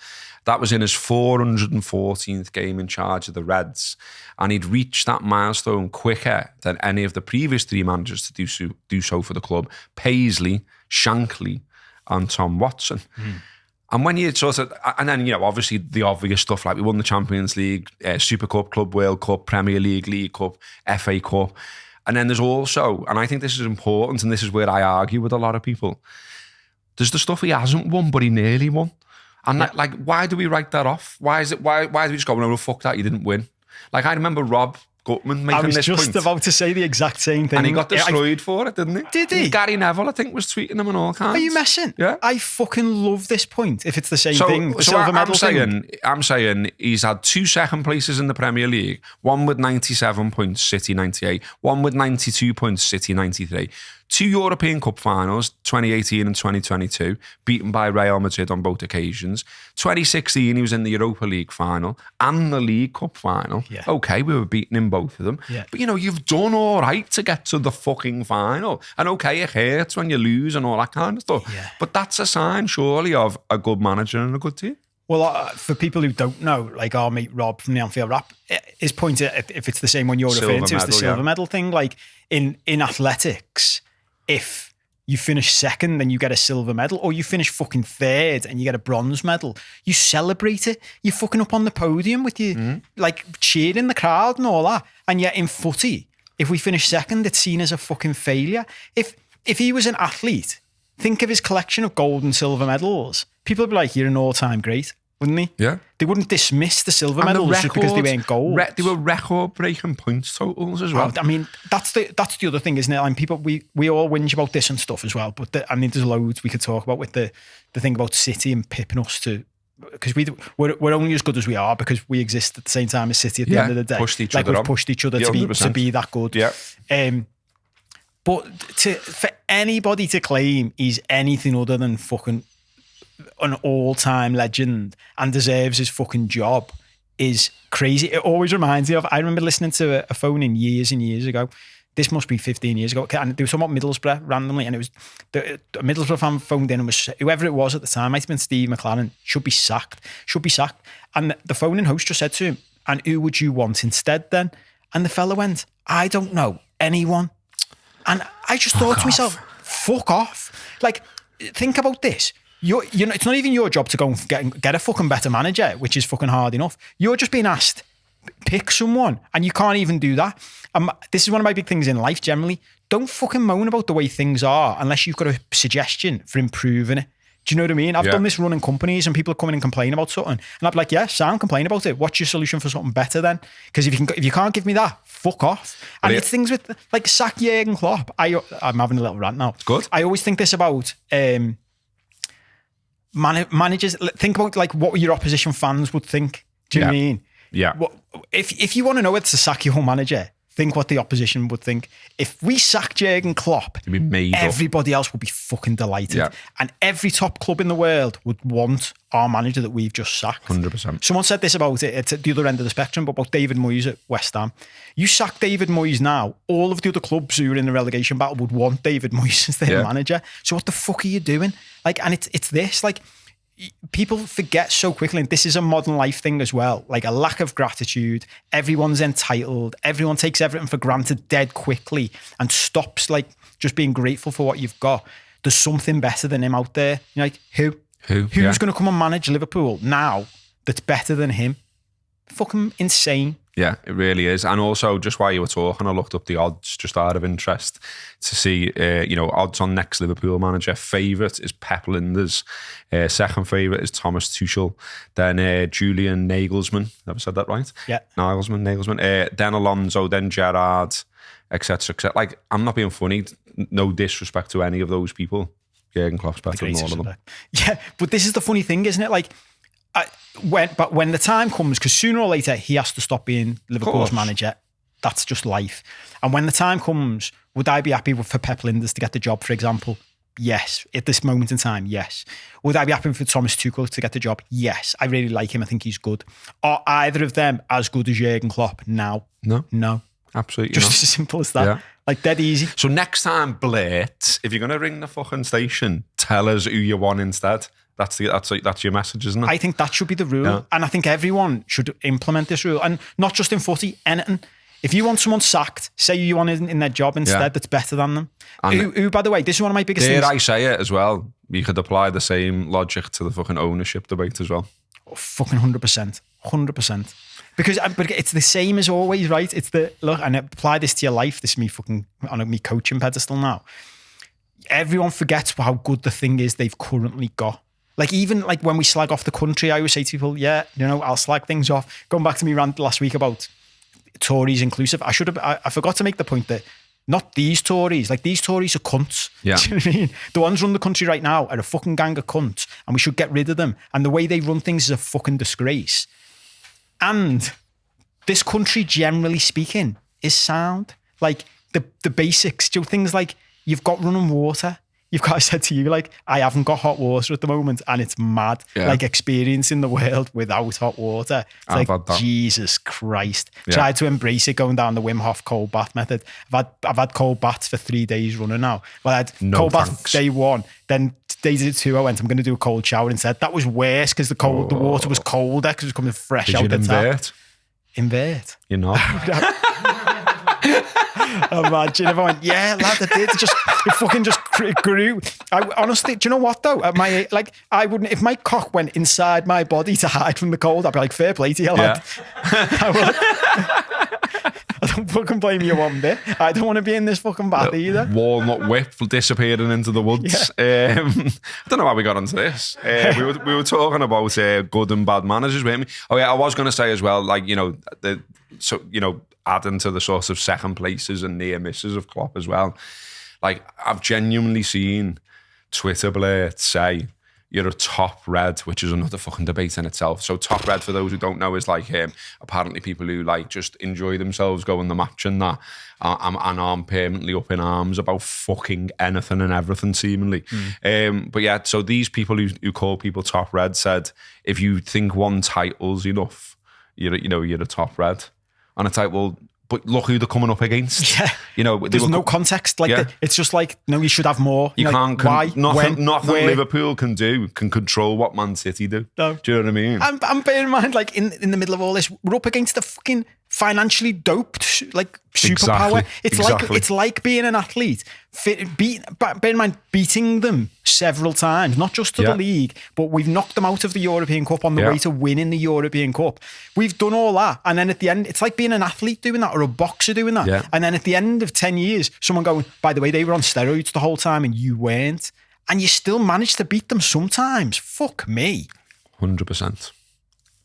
That was in his 414th game in charge of the Reds. And he'd reached that milestone quicker than any of the previous 3 managers to do so for the club. Paisley, Shankly and Tom Watson. And when you sort of, and then, obviously the obvious stuff, like we won the Champions League, Super Cup, Club World Cup, Premier League, League Cup, FA Cup. And then there's also, and I think this is important, and this is where I argue with a lot of people, there's the stuff he hasn't won, but he nearly won. And why do we write that off? Why do we just go, no, fuck that, you didn't win? Like, I remember Rob Gutman making this point. I was just about to say the exact same thing. And he got destroyed for it, didn't he? Did he? Gary Neville, I think, was tweeting him and all kinds. Are you messing? Yeah. I fucking love this point, if it's the same thing. The silver medal thing. I'm saying he's had 2 second places in the Premier League, one with 97 points, City 98, one with 92 points, City 93. 2 European Cup finals, 2018 and 2022, beaten by Real Madrid on both occasions. 2016, he was in the Europa League final and the League Cup final. Yeah. Okay, we were beaten in both of them. Yeah. But, you've done all right to get to the fucking final. And okay, it hurts when you lose and all that kind of stuff. Yeah. But that's a sign, surely, of a good manager and a good team. Well, for people who don't know, like our mate Rob from the Anfield Wrap, his point, if it's the same one you're referring to, is the silver medal thing. Like in athletics, if you finish second, then you get a silver medal, or you finish fucking third and you get a bronze medal. You celebrate it. You're fucking up on the podium with you, like cheering the crowd and all that. And yet in footy, if we finish second, it's seen as a fucking failure. If he was an athlete, think of his collection of gold and silver medals. People would be like, you're an all-time great, wouldn't they? Yeah. They wouldn't dismiss the silver medals just because they weren't gold. They were record-breaking points totals as well. I mean, that's the other thing, isn't it? And people, we all whinge about this and stuff as well. But there's loads we could talk about with the thing about City and pipping us to, because we're only as good as we are because we exist at the same time as City at the end of the day. Pushed each like other we've on. pushed each other to be that good. Yeah. But for anybody to claim he's anything other than fucking an all-time legend and deserves his fucking job is crazy. It always reminds me of, I remember listening to a phone in years and years ago. This must be 15 years ago. And they were talking about Middlesbrough randomly, and it was a Middlesbrough fan phoned in and was, whoever it was at the time, might have been Steve McLaren, should be sacked. And the phoning host just said to him, and who would you want instead then? And the fella went, I don't know, anyone. And I just thought to myself, fuck off. Like, think about this. It's not even your job to go and get a fucking better manager, which is fucking hard enough. You're just being asked, pick someone, and you can't even do that. This is one of my big things in life generally. Don't fucking moan about the way things are unless you've got a suggestion for improving it. Do you know what I mean? I've done this running companies and people are coming and complain about something. And I'd be like, yeah, sound, complain about it. What's your solution for something better then? Because if you can't give me that, fuck off. And it's things with, like, sack Jürgen Klopp. I'm having a little rant now. Good. I always think this about managers. Think about, like, what your opposition fans would think. Do you know what I mean? Yeah. If you want to know whether to sack your manager, think what the opposition would think. If we sacked Jürgen Klopp, everybody else would be fucking delighted. Yeah. And every top club in the world would want our manager that we've just sacked. 100%. Someone said this about it, it's at the other end of the spectrum, but about David Moyes at West Ham. You sack David Moyes now, all of the other clubs who are in the relegation battle would want David Moyes as their manager. So what the fuck are you doing? Like, and it's this, like, people forget so quickly, and this is a modern life thing as well, like a lack of gratitude. Everyone's entitled. Everyone takes everything for granted dead quickly and stops, like, just being grateful for what you've got. There's something better than him out there. You're like, who's going to come and manage Liverpool now that's better than him? Fucking insane. Yeah, it really is. And also, just while you were talking, I looked up the odds just out of interest to see, odds on next Liverpool manager. Favourite is Pep Linders. Second favourite is Thomas Tuchel. Then Julian Nagelsmann. Never said that right? Yeah. Nagelsmann. Then Alonso, then Gerrard, etc., etc. Like, I'm not being funny. No disrespect to any of those people. Jürgen Klopp's better than all of them. Yeah, but this is the funny thing, isn't it? Like, when the time comes, because sooner or later he has to stop being Liverpool's manager. That's just life. And when the time comes, would I be happy for Pep Linders to get the job, for example? Yes. At this moment in time, yes. Would I be happy for Thomas Tuchel to get the job? Yes. I really like him. I think he's good. Are either of them as good as Jürgen Klopp now? No. Absolutely Just not. as simple as that. Yeah. Like, dead easy. So next time, Blurt, if you're going to ring the fucking station, tell us who you want instead. That's your message, isn't it? I think that should be the rule. Yeah. And I think everyone should implement this rule. And not just in footy, anything. If you want someone sacked, say you want in their job instead that's better than them. Who, by the way, this is one of my biggest things. Dare I say it as well, you could apply the same logic to the fucking ownership debate as well. Oh, fucking 100%. 100%. Because but it's the same as always, right? It's look, and apply this to your life. This is me fucking on me coaching pedestal now. Everyone forgets how good the thing is they've currently got. Like, even like when we slag off the country, I always say to people, yeah, I'll slag things off. Going back to me rant last week about Tories inclusive. I forgot to make the point that not these Tories, like these Tories are cunts. Yeah. Do you know what I mean? The ones run the country right now are a fucking gang of cunts, and we should get rid of them. And the way they run things is a fucking disgrace. And this country, generally speaking, is sound. Like the basics, things like you've got running water. You've got, I said to you, like, I haven't got hot water at the moment, and it's mad. Yeah. Like, experiencing the world without hot water. It's like, Jesus Christ. Yeah. Tried to embrace it going down the Wim Hof cold bath method. I've had cold baths for 3 days running now. Well, I had cold bath day 1, then day 2 I went, I'm going to do a cold shower instead. That was worse because the water was colder because it was coming fresh out the tap. Invert? You're not. Imagine if I went, yeah, lad, I did. It fucking just grew. I honestly, do you know what though? At my I wouldn't. If my cock went inside my body to hide from the cold, I'd be like, fair play to you, lad. I don't fucking blame you one bit. I don't want to be in this fucking bath either. Walnut whip disappearing into the woods. Yeah. I don't know how we got onto this. We were talking about good and bad managers, weren't we? Oh yeah, I was going to say as well, like, adding to the sort of second places and near misses of Klopp as well. Like, I've genuinely seen Twitter Blurt say you're a top red, which is another fucking debate in itself. So top red, for those who don't know, is like apparently people who like just enjoy themselves going the match and that, and aren't permanently up in arms about fucking anything and everything seemingly. But yeah, so these people who call people top red said, if you think one title's enough, you're a top red. And it's like, well, but look who they're coming up against. Yeah. There's no context. Like, it's just like, no, you should have more. You can't. Why? Nothing Liverpool can do can control what Man City do. No. Do you know what I mean? I'm bearing in mind, like, in the middle of all this, we're up against the fucking financially doped, like, superpower. It's like being an athlete. Bear in mind, beating them several times, not just to the league, but we've knocked them out of the European Cup on the way to winning the European Cup. We've done all that, and then at the end, it's like being an athlete doing that or a boxer doing that. Yeah. And then at the end of 10 years, someone going, by the way, they were on steroids the whole time and you weren't, and you still managed to beat them sometimes. Fuck me. 100%.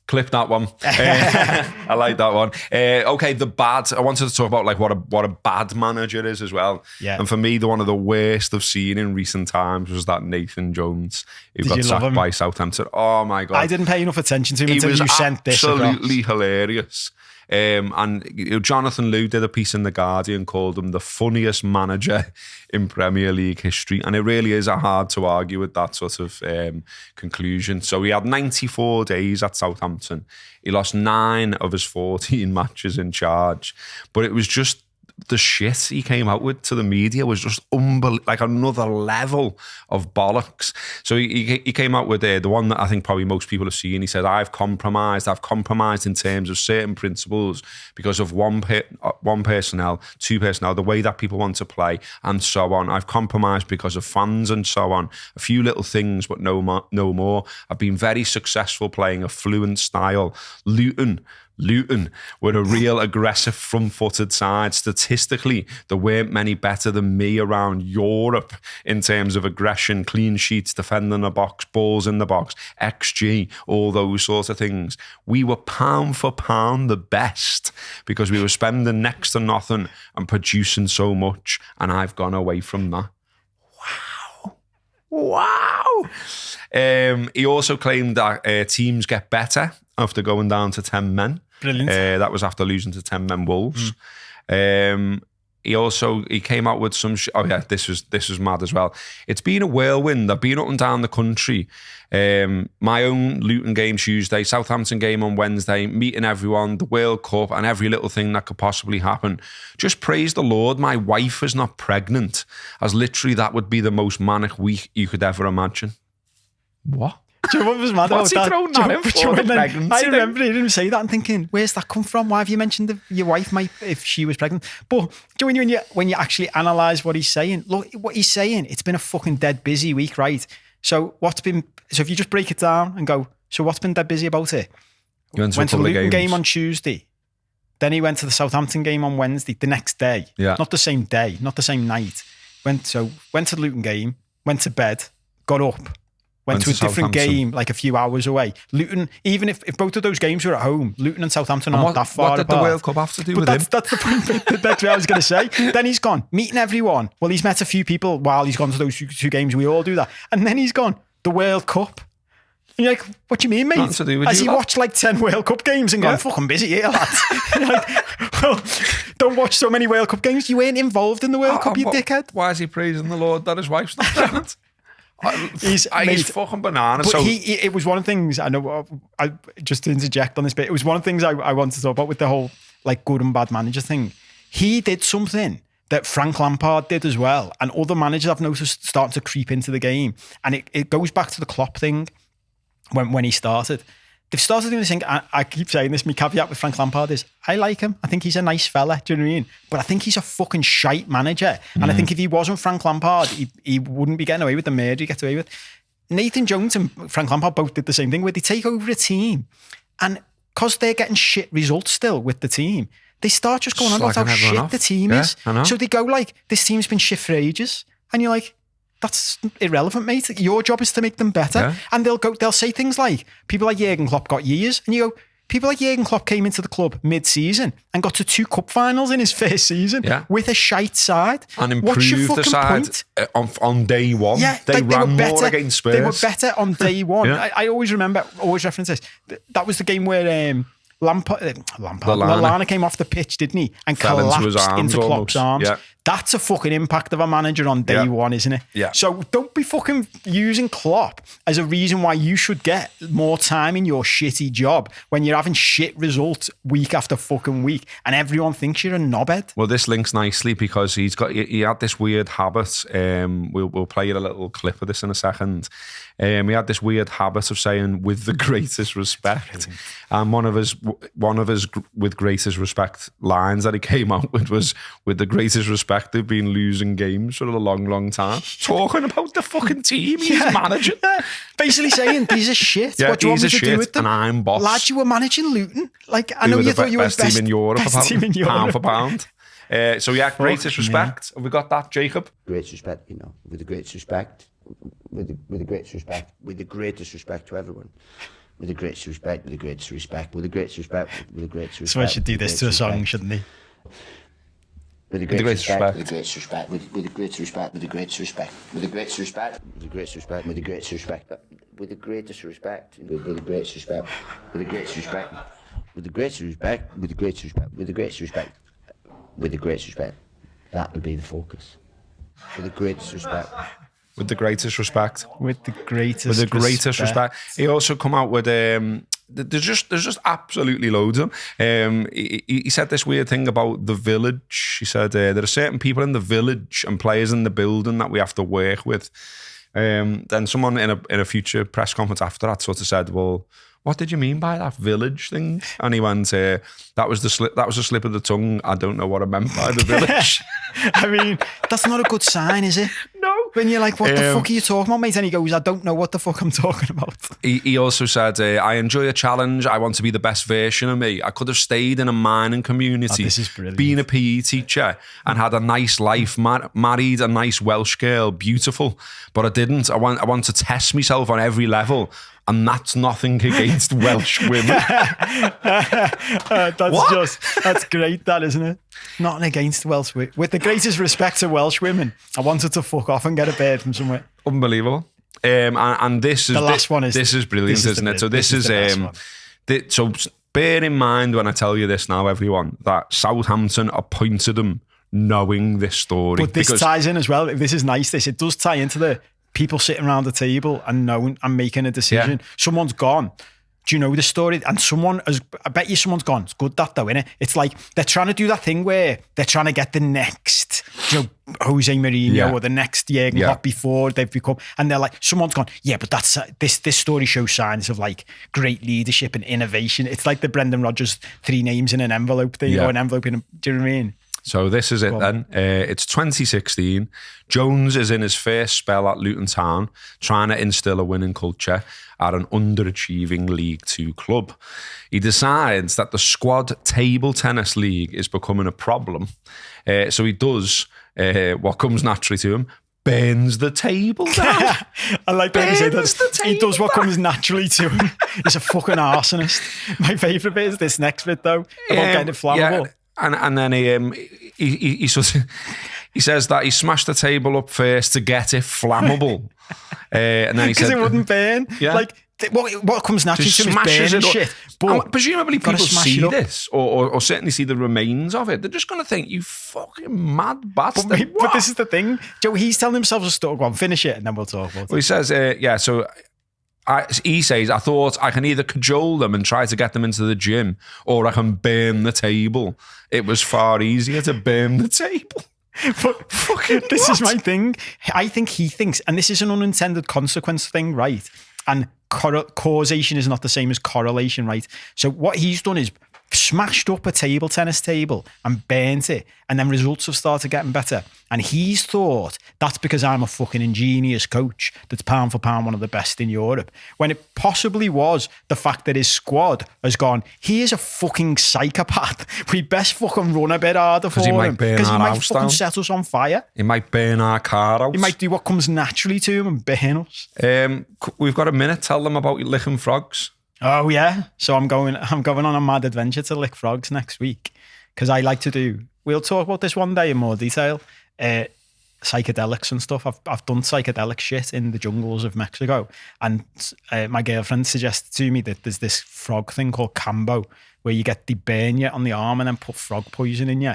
Clip that one. I like that one. Okay, the bad. I wanted to talk about like what a bad manager is as well. Yeah. And for me, one of the worst I've seen in recent times was that Nathan Jones who got sacked by Southampton. Oh my God. I didn't pay enough attention to him until you sent this. Absolutely hilarious. And Jonathan Liu did a piece in The Guardian, called him the funniest manager in Premier League history. And it really is hard to argue with that sort of conclusion. So he had 94 days at Southampton. He lost 9 of his 14 matches in charge. But it was just the shit he came out with to the media was just like another level of bollocks. So he came out with the one that I think probably most people have seen. He said, I've compromised in terms of certain principles because of one personnel, 2 personnel, the way that people want to play and so on. I've compromised because of fans and so on. A few little things, but no more. I've been very successful playing a fluent style. Luton were a real aggressive front-footed side. Statistically, there weren't many better than me around Europe in terms of aggression, clean sheets, defending the box, balls in the box, XG, all those sorts of things. We were pound for pound the best because we were spending next to nothing and producing so much, and I've gone away from that. Wow. He also claimed that teams get better after going down to 10 men. Brilliant. That was after losing to 10 men Wolves. he came out with some. This was mad as well. It's been a whirlwind. I've been up and down the country. My own Luton game Tuesday, Southampton game on Wednesday, meeting everyone, the World Cup, and every little thing that could possibly happen. Just praise the Lord, my wife is not pregnant, as literally that would be the most manic week you could ever imagine. What? Do you know what was mad What's about he that? throwing that in for, the pregnancy I thing? remember hearing him say that and thinking, where's that come from? Why have you mentioned your wife might, if she was pregnant? But do you know when you actually analyse what he's saying, look, what he's saying, it's been a fucking dead busy week, right? So if you just break it down and go, so what's been dead busy about it? Went to the Luton game on Tuesday. Then he went to the Southampton game on Wednesday, the next day. Yeah. Not the same day, not the same night. Went to the Luton game, went to bed, got up, went to a different game like a few hours away. Luton, even if both of those games were at home, Luton and Southampton aren't that far apart. What did the World Cup have to do with him? That's the point. That's what I was going to say. Then he's gone, meeting everyone. Well, he's met a few people while he's gone to those two games. We all do that. And then he's gone, the World Cup. And you're like, what do you mean, mate? Nothing to do with Has you, he lad? watched like 10 World Cup games and gone, fucking busy here, lads? You're like, well, don't watch so many World Cup games. You ain't involved in the World Cup, you dickhead. Why is he praising the Lord that his wife's not pregnant? He's fucking bananas. But So it was one of the things, I know, I just to interject on this bit, it was one of the things I wanted to talk about with the whole like good and bad manager thing. He did something that Frank Lampard did as well, and other managers I've noticed starting to creep into the game. And it goes back to the Klopp thing when he started. They've started doing this thing. I keep saying this, my caveat with Frank Lampard is, I like him. I think he's a nice fella, do you know what I mean? But I think he's a fucking shite manager. And I think if he wasn't Frank Lampard, he wouldn't be getting away with the murder he gets away with. Nathan Jones and Frank Lampard both did the same thing, where they take over a team, and because they're getting shit results still with the team, they start just going on about how shit the team is. So they go like, this team's been shit for ages. And you're like, that's irrelevant, mate. Your job is to make them better. Yeah. And they'll say things like, people like Jürgen Klopp got years. And you go, people like Jürgen Klopp came into the club mid-season and got to 2 cup finals in his first season with a shite side. And improved the side on day one. Yeah, they ran more against Spurs. They were better on day one. I always reference this. That was the game where Lallana came off the pitch, didn't he? And collapsed into Klopp's arms. Yeah. That's a fucking impact of a manager on day one, isn't it? Yeah. So don't be fucking using Klopp as a reason why you should get more time in your shitty job when you're having shit results week after fucking week and everyone thinks you're a knobhead. Well, this links nicely because he had this weird habit. We'll play you a little clip of this in a second. He had this weird habit of saying, with the greatest respect. And one of his with greatest respect lines that he came out with was, with the greatest respect, they've been losing games for a long, long time. Talking about the fucking team he's managing. Basically saying, these are shit. What do you want me to do with them? And I'm boss. Lad, you were managing Luton. Like, I know you thought you were best team in Europe, pound for pound. So greatest respect. Have we got that, Jacob? Greatest respect, with the greatest respect. With the greatest respect. With the greatest respect to everyone. With the greatest respect, with the greatest respect, with the greatest respect, with the greatest respect. Someone should do this to a song, shouldn't he? With the greatest respect, with the greatest respect, with the greatest respect, with the greatest respect, with the greatest respect, with the greatest respect, with the greatest respect, with the greatest respect, with the greatest respect, with the greatest respect, with the greatest respect, with the greatest respect, with the greatest respect, with the greatest respect. That would be the focus. With the greatest respect. With the greatest respect. With the greatest respect. He also come out with there's just absolutely loads of them. He said this weird thing about the village. He said there are certain people in the village and players in the building that we have to work with. Then someone in a future press conference after that sort of said, well, what did you mean by that village thing? And he went, that was a slip of the tongue. I don't know what I meant by the village. I mean, that's not a good sign, is it? No. When you're like, what the fuck are you talking about, mate? And he goes, I don't know what the fuck I'm talking about. He also said, I enjoy a challenge. I want to be the best version of me. I could have stayed in a mining community, this is brilliant. Been a PE teacher and had a nice life, married a nice Welsh girl, beautiful. But I didn't. I want to test myself on every level. And that's nothing against Welsh women. That's great, that, isn't it? Nothing against Welsh women. With the greatest respect to Welsh women, I wanted to fuck off and get a bird from somewhere. Unbelievable. And this is the last one. This is brilliant, isn't it? So this is so bear in mind when I tell you this now, everyone, that Southampton appointed him knowing this story. But this ties in as well. This is nice. It does tie into the people sitting around the table and knowing and making a decision. Yeah. Someone's gone. Do you know the story? And I bet you someone's gone. It's good that though, innit? It's like they're trying to do that thing where they're trying to get the next, Jose Mourinho or the next Jürgen Klopp before they've become, and they're like, someone's gone. Yeah, but that's this story shows signs of like great leadership and innovation. It's like the Brendan Rodgers 3 names in an envelope thing, or an envelope in a, do you know what I mean? So this is it then. It's 2016. Jones is in his first spell at Luton Town, trying to instill a winning culture at an underachieving League Two club. He decides that the squad table tennis league is becoming a problem. So he does what comes naturally to him, burns the table down. I like that you say that. He does what comes naturally to him. He's a fucking arsonist. My favourite bit is this next bit though, about getting it flammable. Yeah. And then he says that he smashed the table up first to get it flammable, and then he said because it wouldn't burn. Yeah. Like what comes naturally to him is burning shit. But presumably people see this or certainly see the remains of it. They're just going to think, you fucking mad bastard. But this is the thing, Joe. He's telling himself a story. Go on, finish it, and then we'll talk about it. Well, he says, so. He says, I thought I can either cajole them and try to get them into the gym, or I can burn the table. It was far easier to burn the table. But fucking this is my thing. I think he thinks, and this is an unintended consequence thing, right? And causation is not the same as correlation, right? So what he's done is smashed up a table tennis table and burnt it, and then results have started getting better. And he's thought that's because I'm a fucking ingenious coach that's pound for pound one of the best in Europe, when it possibly was the fact that his squad has gone, he is a fucking psychopath. We best fucking run a bit harder for him, because he might fucking set us on fire. He might burn our car out. He might do what comes naturally to him and burn us. We've got a minute. Tell them about licking frogs. Oh yeah, so I'm going on a mad adventure to lick frogs next week, because I like to do. We'll talk about this one day in more detail. Psychedelics and stuff. I've done psychedelic shit in the jungles of Mexico, and my girlfriend suggested to me that there's this frog thing called Cambo, where you get the burn you on the arm and then put frog poison in you,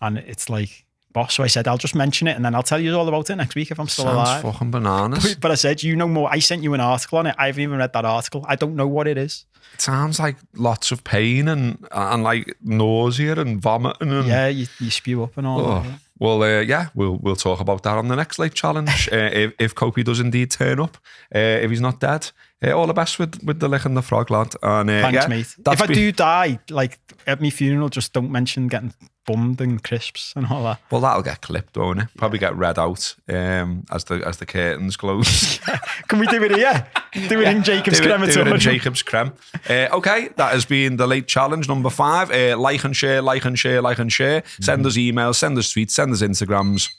and it's like. So I said, I'll just mention it and then I'll tell you all about it next week if I'm still alive. Sounds fucking bananas. But I said, you know more. I sent you an article on it. I haven't even read that article. I don't know what it is. It sounds like lots of pain and like nausea and vomiting. And, yeah, you spew up and all that. Yeah. Well, we'll talk about that on the next late challenge. If Cope does indeed turn up, if he's not dead. All the best with the licking the frog, lad. And, thanks, mate. If I do die, like at my funeral, just don't mention getting bummed and crisps and all that. Well, that'll get clipped, won't it? Probably get read out as the curtains close. Can we do it here? Do it in Jacob's crematorium. Do it in Jacob's creme. Okay, that has been the late challenge number 5. Like and share, like and share, like and share. Send us emails, send us tweets, send us Instagrams.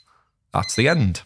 That's the end.